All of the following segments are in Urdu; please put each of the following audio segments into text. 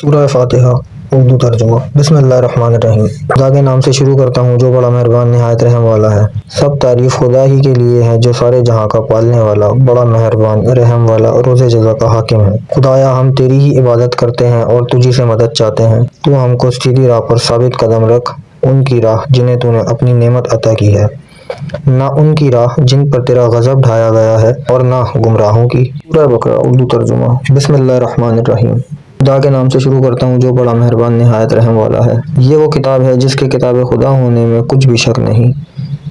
سورہ فاتحہ اردو ترجمہ۔ بسم اللہ الرحمن الرحیم۔ خدا کے نام سے شروع کرتا ہوں جو بڑا مہربان نہایت رحم والا ہے۔ سب تعریف خدا ہی کے لیے ہے جو سارے جہاں کا پالنے والا، بڑا مہربان، رحم والا اور روز جزا کا حاکم ہے۔ خدایا ہم تیری ہی عبادت کرتے ہیں اور تجھی سے مدد چاہتے ہیں۔ تو ہم کو سیدھی راہ پر ثابت قدم رکھ، ان کی راہ جنہیں تو نے اپنی نعمت عطا کی ہے، نہ ان کی راہ جن پر تیرا غضب ڈھایا گیا ہے اور نہ گمراہوں کی۔ سورہ بقرہ اردو ترجمہ۔ بسم اللہ الرحمن الرحیم۔ خدا کے نام سے شروع کرتا ہوں جو بڑا مہربان نہایت رحم والا ہے۔ یہ وہ کتاب ہے جس کے کتاب خدا ہونے میں کچھ بھی شک نہیں۔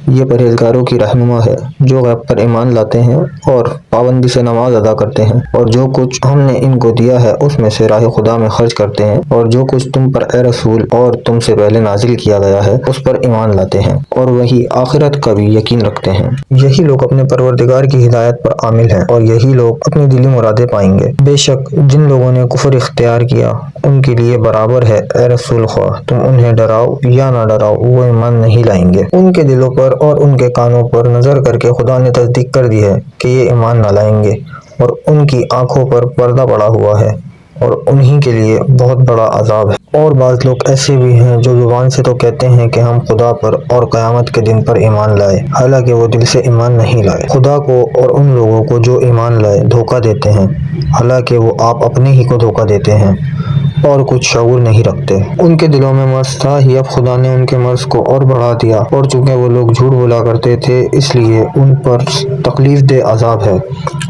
یہ پرہیزگاروں کی رہنما ہے جو غیب پر ایمان لاتے ہیں اور پابندی سے نماز ادا کرتے ہیں، اور جو کچھ ہم نے ان کو دیا ہے اس میں سے راہ خدا میں خرچ کرتے ہیں، اور جو کچھ تم پر اے رسول اور تم سے پہلے نازل کیا گیا ہے اس پر ایمان لاتے ہیں، اور وہی آخرت کا بھی یقین رکھتے ہیں۔ یہی لوگ اپنے پروردگار کی ہدایت پر عامل ہیں اور یہی لوگ اپنی دلی مرادیں پائیں گے۔ بے شک جن لوگوں نے کفر اختیار کیا ان کے لیے برابر ہے، اے رسول خواہ تم انہیں ڈراؤ یا نہ ڈراؤ وہ ایمان نہیں لائیں گے۔ ان کے دلوں پر اور ان کے کانوں پر نظر کر کے خدا نے تصدیق کر دی ہے کہ یہ ایمان نہ لائیں گے، اور ان کی آنکھوں پر پردہ پڑا ہوا ہے اور انہی کے لیے بہت بڑا عذاب ہے۔ اور بعض لوگ ایسے بھی ہیں جو زبان سے تو کہتے ہیں کہ ہم خدا پر اور قیامت کے دن پر ایمان لائے، حالانکہ وہ دل سے ایمان نہیں لائے۔ خدا کو اور ان لوگوں کو جو ایمان لائے دھوکہ دیتے ہیں، حالانکہ وہ آپ اپنے ہی کو دھوکہ دیتے ہیں اور کچھ شعور نہیں رکھتے۔ ان کے دلوں میں مرض تھا ہی، اب خدا نے ان کے مرض کو اور بڑھا دیا، اور چونکہ وہ لوگ جھوٹ بولا کرتے تھے اس لیے ان پر تکلیف دہ عذاب ہے۔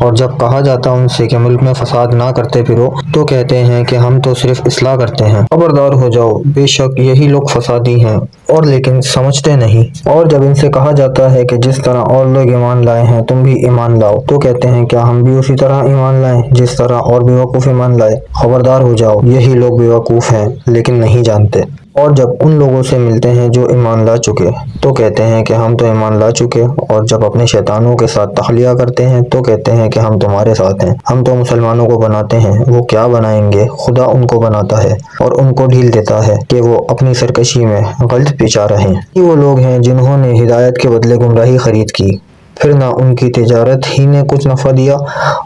اور جب کہا جاتا ان سے کہ ملک میں فساد نہ کرتے پھرو تو کہتے ہیں کہ ہم تو صرف اصلاح کرتے ہیں۔ خبردار ہو جاؤ، بے شک یہی لوگ فسادی ہیں اور لیکن سمجھتے نہیں۔ اور جب ان سے کہا جاتا ہے کہ جس طرح اور لوگ ایمان لائے ہیں تم بھی ایمان لاؤ تو کہتے ہیں کیا ہم بھی اسی طرح ایمان لائیں جس طرح اور بیوقوف ایمان لائے۔ خبردار ہو جاؤ، یہی لوگ بیوقوف ہیں لیکن نہیں جانتے۔ اور جب ان لوگوں سے ملتے ہیں جو ایمان لا چکے تو کہتے ہیں کہ ہم تو ایمان لا چکے، اور جب اپنے شیطانوں کے ساتھ تخلیہ کرتے ہیں تو کہتے ہیں کہ ہم تمہارے ساتھ ہیں، ہم تو مسلمانوں کو بناتے ہیں، وہ کیا بنائیں گے، خدا ان کو بناتا ہے اور ان کو ڈھیل دیتا ہے کہ وہ اپنی سرکشی میں غلط پیچا رہیں۔ یہ وہ لوگ ہیں جنہوں نے ہدایت کے بدلے گمراہی خرید کی، پھر نہ ان کی تجارت ہی نے کچھ نفع دیا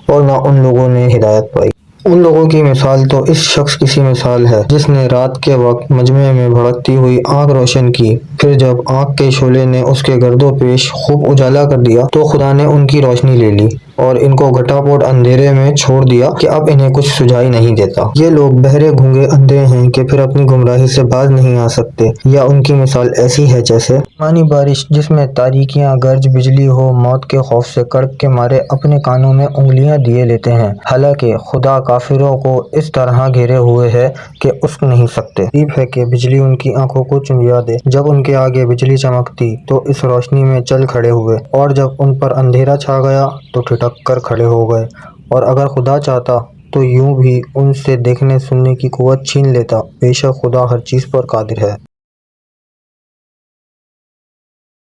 اور نہ ان لوگوں نے ہدایت پائی۔ ان لوگوں کی مثال تو اس شخص کی سی مثال ہے جس نے رات کے وقت مجمع میں بھڑکتی ہوئی آنکھ روشن کی، پھر جب آنکھ کے شعلے نے اس کے گرد و پیش خوب اجالا کر دیا تو خدا نے ان کی روشنی لے لی اور ان کو گھٹا پوٹ اندھیرے میں چھوڑ دیا کہ اب انہیں کچھ سجائی نہیں دیتا۔ یہ لوگ بہرے گونگے اندھے ہیں کہ پھر اپنی گمراہی سے باز نہیں آ سکتے، یا ان کی مثال ایسی ہے جیسے آسمانی بارش جس میں تاریکیاں، گرج بجلی ہو، موت کے خوف سے کڑپ کے مارے اپنے کانوں میں انگلیاں دیے لیتے ہیں، حالانکہ خدا کافروں کو اس طرح گھیرے ہوئے ہے کہ اٹھ نہیں سکتے۔ عجیب ہے کہ بجلی ان کی آنکھوں کو چندیا دے، جب ان کے آگے بجلی چمکتی تو اس روشنی میں چل کھڑے ہوئے، اور جب ان پر اندھیرا چھا گیا تو ٹھٹک کر کھڑے ہو گئے۔ اور اگر خدا چاہتا تو یوں بھی ان سے دیکھنے سننے کی قوت چھین لیتا، بے شک خدا ہر چیز پر قادر ہے۔